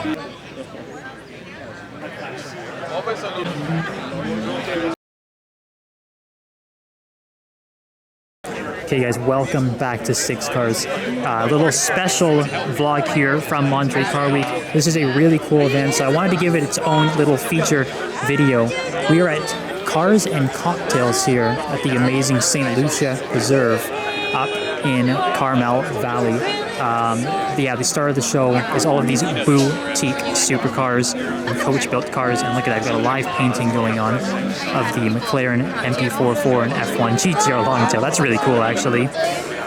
Okay guys, welcome back to Six Cars. A little special vlog here from Monterey Car Week. This is a really cool event, so I wanted to give it its own little feature video. We are at Cars and Cocktails here at the amazing Santa Lucia Preserve up in Carmel Valley. Yeah, the star of the show is all of these boutique supercars and coach-built cars, and look at that, I've got a live painting going on of the McLaren MP44 and F1 GTR Longtail. That's really cool, actually.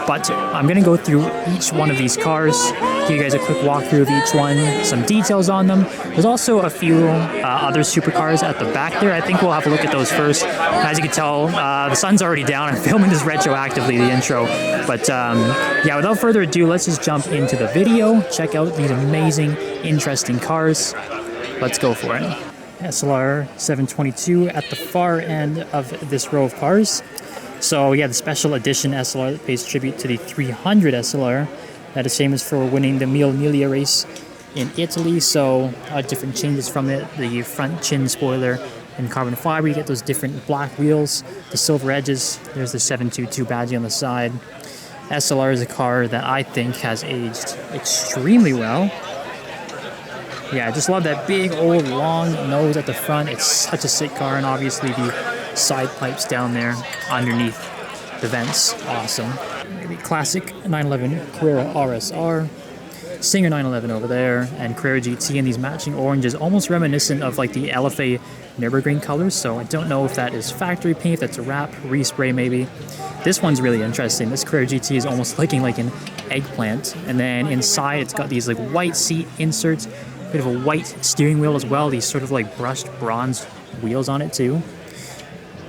But I'm going to go through each one of these cars, give you guys a quick walkthrough of each one, some details on them. There's also a few other supercars at the back there. I think we'll have a look at those first. As you can tell, the sun's already down. I'm filming this retroactively, the intro. But yeah, without further ado, let's just jump into the video. Check out these amazing, interesting cars. Let's go for it. SLR 722 at the far end of this row of cars. So yeah, the special edition SLR that pays tribute to the 300 SLR that is famous for winning the Mille Miglia race in Italy. So different changes from it, the front chin spoiler in carbon fiber, you get those different black wheels, the silver edges, there's the 722 badge on the side. SLR is a car that I think has aged extremely well. Yeah, I just love that big old long nose at the front. It's such a sick car, and obviously the side pipes down there underneath the vents, awesome. Maybe classic 911 Carrera RSR, Singer 911 over there, and Carrera GT in these matching oranges, almost reminiscent of like the LFA Nürburgring colors. So I don't know if that is factory paint, if that's a wrap, respray maybe. This one's really interesting. This Carrera GT is almost looking like an eggplant, and then inside it's got these like white seat inserts, a bit of a white steering wheel as well, these sort of like brushed bronze wheels on it too.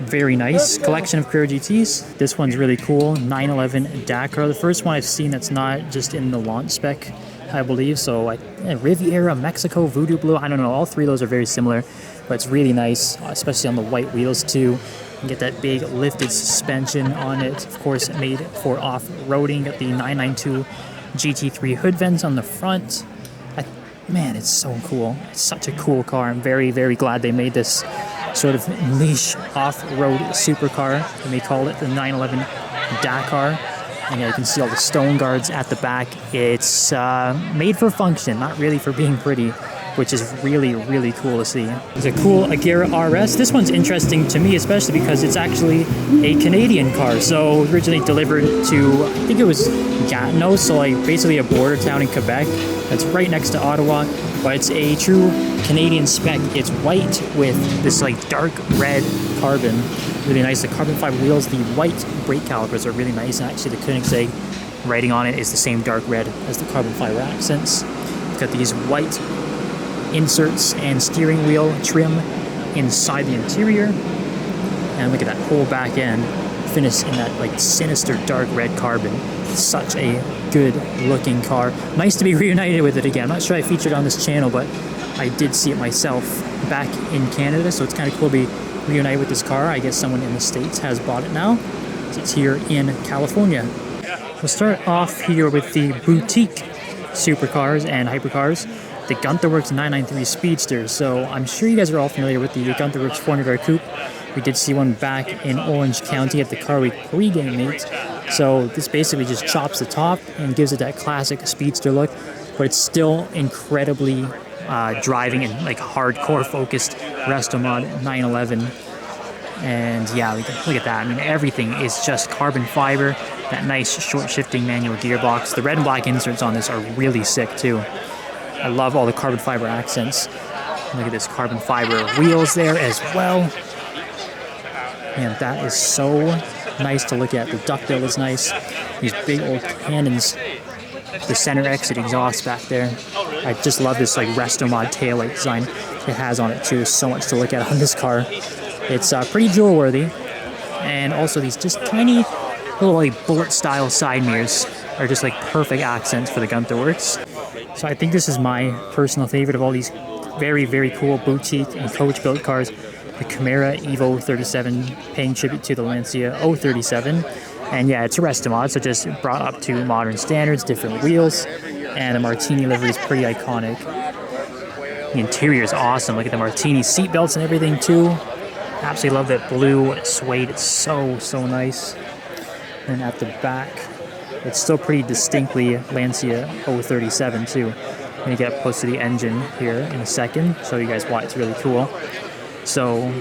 Very nice collection of Carrera GTs. This one's really cool, 911 Dakar. The first one I've seen that's not just in the launch spec, I believe. So Riviera, Mexico, Voodoo Blue, I don't know, all three of those are very similar, but it's really nice, especially on the white wheels too. You can get that big lifted suspension on it, of course made for off-roading. Got the 992 GT3 hood vents on the front. Man, it's so cool. It's such a cool car. I'm very, very glad they made this sort of niche off-road supercar. They may call it the 911 Dakar. And yeah, you can see all the stone guards at the back. It's made for function, not really for being pretty, which is really, really cool to see. It's a cool Agera RS. This one's interesting to me, especially because it's actually a Canadian car. So originally delivered to, I think it was Gatineau, so like basically a border town in Quebec. That's right next to Ottawa, but it's a true Canadian spec. It's white with this like dark red carbon, really nice. The carbon fiber wheels, the white brake calipers are really nice, and actually the Koenigsegg writing on it is the same dark red as the carbon fiber accents. You've got these white inserts and steering wheel trim inside the interior, and look at that whole back end finished in that like sinister dark red carbon. Such a good looking car. Nice to be reunited with it again. I'm not sure I featured on this channel, but I did see it myself back in Canada, so it's kind of cool to be reunited with this car. I guess someone in the States has bought it now. It's here in California. We'll start off here with the boutique supercars and hypercars, the Gunther Works 993 Speedster. So I'm sure you guys are all familiar with the Gunther Works 400R Coupe. We did see one back in Orange County at the Car Week pre-game meet. So this basically just chops the top and gives it that classic Speedster look, but it's still incredibly driving and like hardcore focused Restomod 911. And yeah, look at that. I mean, everything is just carbon fiber, that nice short shifting manual gearbox. The red and black inserts on this are really sick too. I love all the carbon fiber accents. Look at this carbon fiber wheels there as well. Man, that is so nice to look at. The duckbill is nice. These big old cannons. The center exit exhaust back there. I just love this like Restomod taillight design it has on it too. So much to look at on this car. It's pretty jewel worthy. And also these just tiny little like bullet style side mirrors are just like perfect accents for the Gunther Works. So I think this is my personal favorite of all these very, very cool boutique and coach built cars. The Camaro Evo 37 paying tribute to the Lancia 037. And yeah, it's a Restomod, so just brought up to modern standards, different wheels, and the Martini livery is pretty iconic. The interior is awesome. Look at the Martini seat belts and everything too. Absolutely love that blue suede. It's so nice. And at the back, it's still pretty distinctly Lancia 037 too. I'm gonna get up close to the engine here in a second, show you guys why it's really cool. So,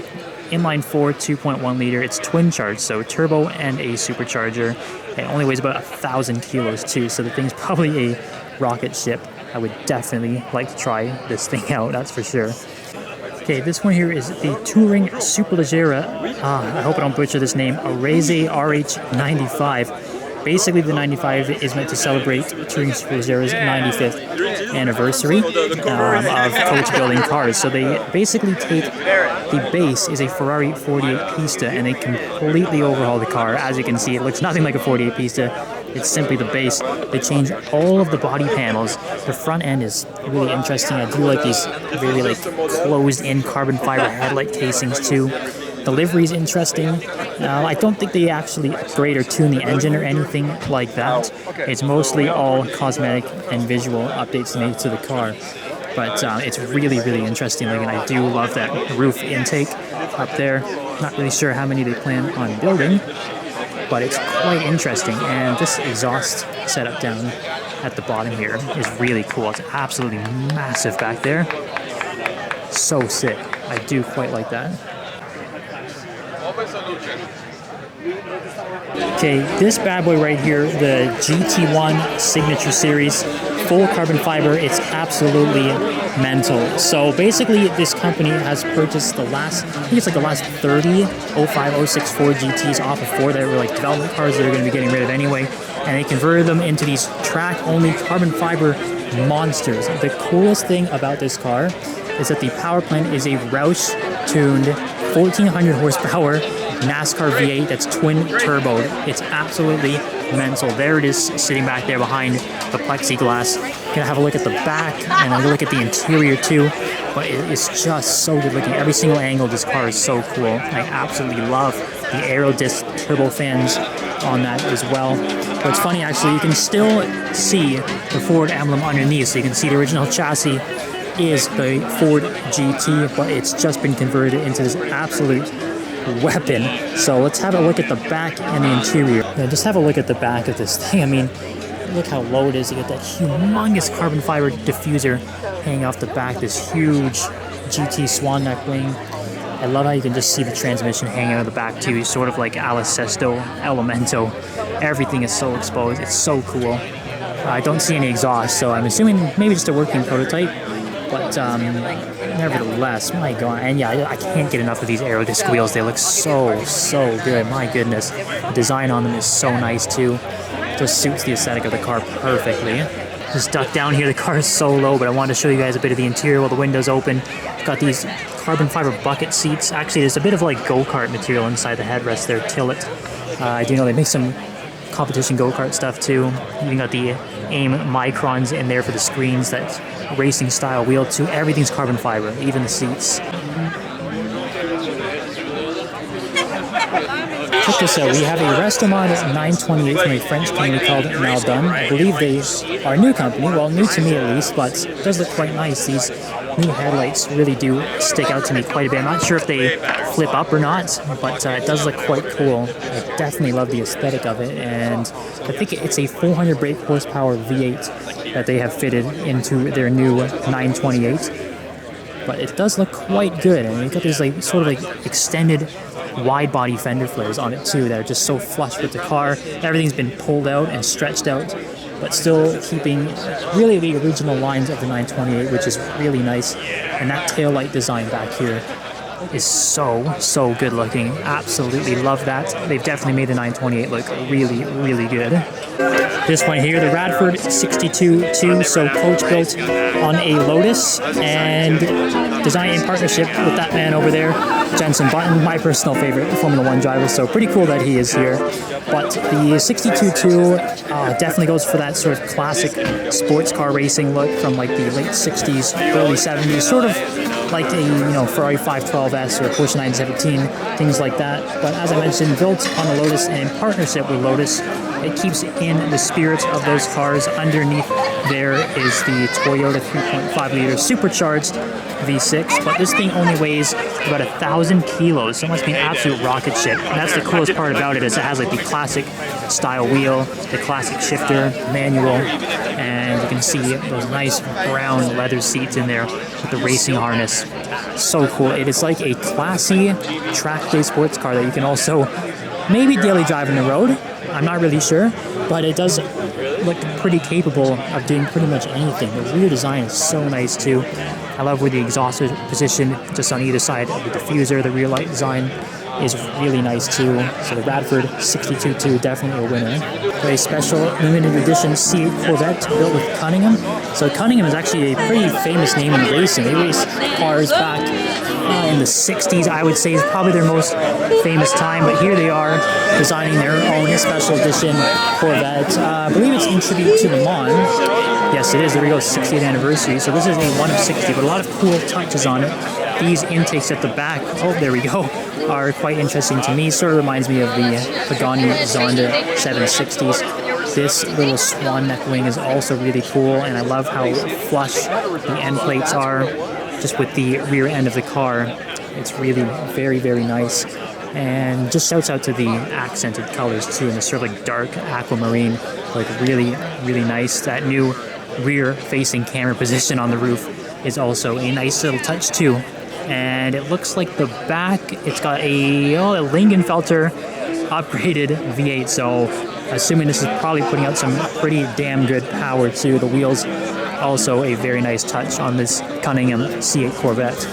inline 4, 2.1 liter. It's twin charged, so turbo and a supercharger. It only weighs about 1,000 kilos too, so the thing's probably a rocket ship. I would definitely like to try this thing out, that's for sure. Okay, this one here is the Touring Superleggera. I hope I don't butcher this name. RS RH95. Basically, the 95 is meant to celebrate Touring Superleggera's 95th anniversary of coach building cars. So they basically take the base is a Ferrari 48 Pista, and they completely overhaul the car. As you can see, it looks nothing like a 48 Pista. It's simply the base. They change all of the body panels. The front end is really interesting. I do like these really like closed-in carbon fiber headlight casings too. The livery is interesting. I don't think they actually upgrade or tune the engine or anything like that. It's mostly all cosmetic and visual updates made to the car. But it's really interesting looking. I do love that roof intake up there. Not really sure how many they plan on building, but it's quite interesting. And this exhaust setup down at the bottom here is really cool. It's absolutely massive back there. So sick. I do quite like that. Okay, this bad boy right here, the GT1 Signature Series, full carbon fiber. It's absolutely mental. So basically, this company has purchased the last, I think it's like the last 30 05, 06 Ford GTs off of Ford that were like development cars that are going to be getting rid of anyway, and they converted them into these track-only carbon fiber monsters. The coolest thing about this car is that the power plant is a Roush-tuned 1,400 horsepower NASCAR V8 that's twin turboed. It's absolutely mental. There it is, sitting back there behind the plexiglass. Gonna have a look at the back and a look at the interior too. But it's just so good looking. Every single angle of this car is so cool. I absolutely love the Aero Disc turbo fans on that as well. What's funny actually, you can still see the Ford emblem underneath, so you can see the original chassis is the Ford GT, but it's just been converted into this absolute weapon. So let's have a look at the back and the interior. Yeah, just have a look at the back of this thing. I mean, look how low it is. You get that humongous carbon fiber diffuser hanging off the back, this huge GT swan neck wing. I love how you can just see the transmission hanging out of the back too, sort of like Alicesto, Elemento. Everything is so exposed. It's so cool. I don't see any exhaust, so I'm assuming maybe just a working prototype. But nevertheless, my God, and yeah, I can't get enough of these Aero Disc wheels. They look so good. My goodness, the design on them is so nice too. Just suits the aesthetic of the car perfectly. Just duck down here. The car is so low, but I wanted to show you guys a bit of the interior while the window's open. It's got these carbon fiber bucket seats. Actually, there's a bit of like go-kart material inside the headrest there. Tilt. I do know they make some competition go-kart stuff too. You even got the AIM microns in there for the screens. That racing style wheel too. Everything's carbon fiber, even the seats. Check this out. We have a Restomod 928 from a French company called Naldun. I believe they are a new company. Well, new to me at least, but it does look quite nice. These new headlights really do stick out to me quite a bit. I'm not sure if they flip up or not, but it does look quite cool. I definitely love the aesthetic of it, and I think it's a 400 brake horsepower V8 that they have fitted into their new 928. But it does look quite good, and you've got these like sort of like extended wide body fender flares on it too that are just so flush with the car. Everything's been pulled out and stretched out, but still keeping really the original lines of the 928, which is really nice. And that taillight design back here is so good looking. Absolutely love that. They've definitely made the 928 look really good. This one here, the Radford 62.2, so coach built on a Lotus and designed in partnership with that man over there, Jenson Button, my personal favorite Formula 1 driver, so pretty cool that he is here. But the 62.2 definitely goes for that sort of classic sports car racing look from like the late 60s, early 70s, sort of like a Ferrari 512S or Porsche 917, things like that. But as I mentioned, built on a Lotus and in partnership with Lotus, it keeps in the spirit of those cars. Underneath there is the Toyota 3.5 liter supercharged V6, but this thing only weighs about 1,000 kilos, so it must be an absolute rocket ship. And that's the coolest part about it, is it has like the classic style wheel, the classic shifter, manual, and you can see those nice brown leather seats in there with the racing harness. So cool. It is like a classy track day sports car that you can also maybe daily drive on the road. I'm not really sure, but it does look pretty capable of doing pretty much anything. The rear design is so nice too. I love where the exhaust is positioned just on either side of the diffuser. The rear light design is really nice too. So the Radford 62.2, definitely a winner. A special limited edition C8 Corvette built with Cunningham. So Cunningham is actually a pretty famous name in racing. They raced cars back in the 60s, I would say, is probably their most famous time. But here they are designing their own special edition Corvette. I believe it's in tribute to Le Mans. Yes, it is. There we go, 60th anniversary. So this is a 1 of 60, but a lot of cool touches on it. These intakes at the back, oh, there we go, are quite interesting to me. Sort of reminds me of the Pagani Zonda 760s. This little swan neck wing is also really cool, and I love how flush the end plates are just with the rear end of the car. It's really very, very nice. And just shouts out to the accented colors too, and the sort of like dark aquamarine, like really, really nice. That new rear facing camera position on the roof is also a nice little touch too. And it looks like the back, it's got a Lingenfelter upgraded V8, so assuming this is probably putting out some pretty damn good power too. The wheels, also a very nice touch on this Cunningham C8 Corvette.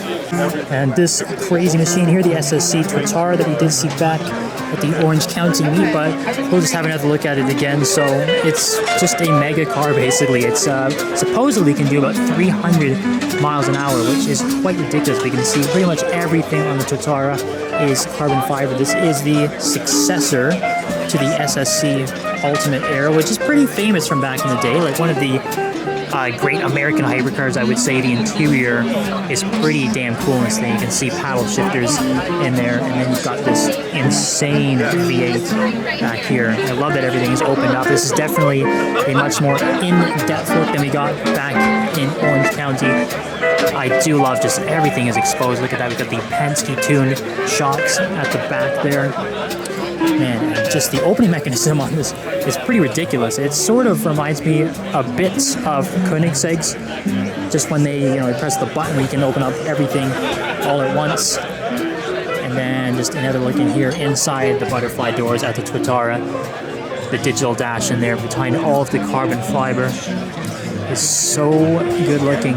And this crazy machine here, the SSC Tuatara that we did see back at the Orange County meet, but we'll just have another look at it again. So it's just a mega car basically. It's supposedly can do about 300 miles an hour, which is quite ridiculous. We can see pretty much everything on the Tuatara is carbon fiber. This is the successor to the SSC Ultimate Era, which is pretty famous from back in the day, like one of the great American hypercars, I would say. The interior is pretty damn cool in this thing. You can see paddle shifters in there, and then you've got this insane V8 back here. I love that everything is opened up. This is definitely a much more in-depth look than we got back in Orange County. I do love just everything is exposed. Look at that. We've got the Penske tuned shocks at the back there. Man, just the opening mechanism on this is pretty ridiculous. It sort of reminds me a bit of Koenigsegg's, just when they, press the button, we can open up everything all at once. And then just another look in here inside the butterfly doors at the Tuatara. The digital dash in there behind all of the carbon fiber is so good looking.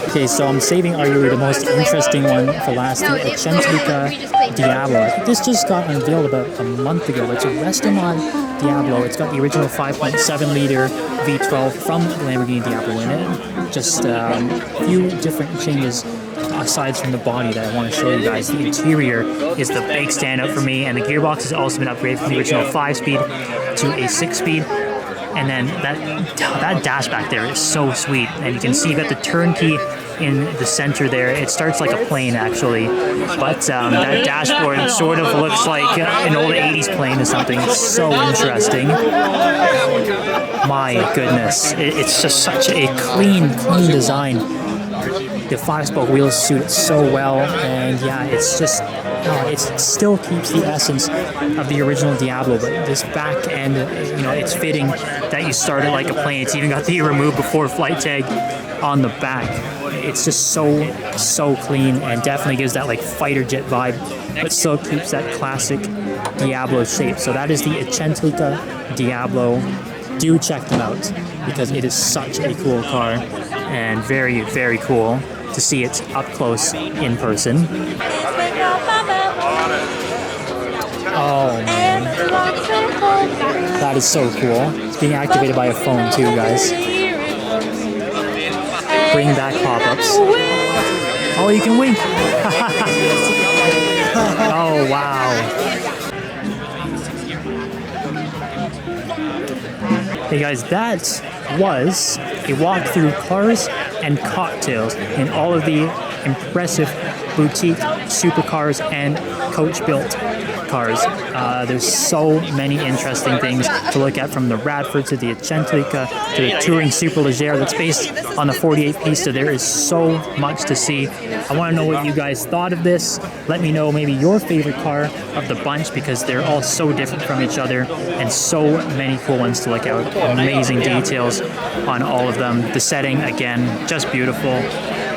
Okay, so I'm saving arguably the most interesting one for last, the Eccentrica Diablo. This just got unveiled about a month ago. It's a Restomod Diablo. It's got the original 5.7 liter V12 from the Lamborghini Diablo in it. Just a few different changes aside from the body that I want to show you guys. The interior is the big standout for me, and the gearbox has also been upgraded from the original 5-speed to a 6-speed. And then that dash back there is so sweet. And you can see you got the turnkey in the center there. It starts like a plane actually, but that dashboard sort of looks like an old 80s plane or something. It's so interesting. My goodness, it's just such a clean design. The 5-spoke wheels suit it so well, and yeah, it's just it still keeps the essence of the original Diablo, but this back end, it's fitting that you start it like a plane. It's even got the remove before flight tag on the back. It's just so clean, and definitely gives that like fighter jet vibe, but still keeps that classic Diablo shape. So that is the Eccentrica Diablo. Do check them out because it is such a cool car, and very, very cool to see it up close in person. Oh man, that is so cool. It's being activated by a phone too, guys. Bring back pop-ups. Oh, you can wink. Oh wow. Hey guys, that was a walk through cars and cocktails in all of the impressive boutique supercars and coach-built cars. There's so many interesting things to look at, from the Radford to the Eccentrica to the touring Superleggera that's based on the 48 Pista. There is so much to see. I want to know what you guys thought of this. Let me know maybe your favorite car of the bunch, because they're all so different from each other and so many cool ones to look at. Amazing details on all of them. The setting, again, just beautiful.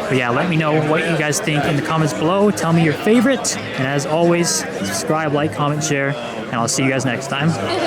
But yeah, let me know what you guys think in the comments below. Tell me your favorite. And as always, subscribe, like, comment, share, and I'll see you guys next time.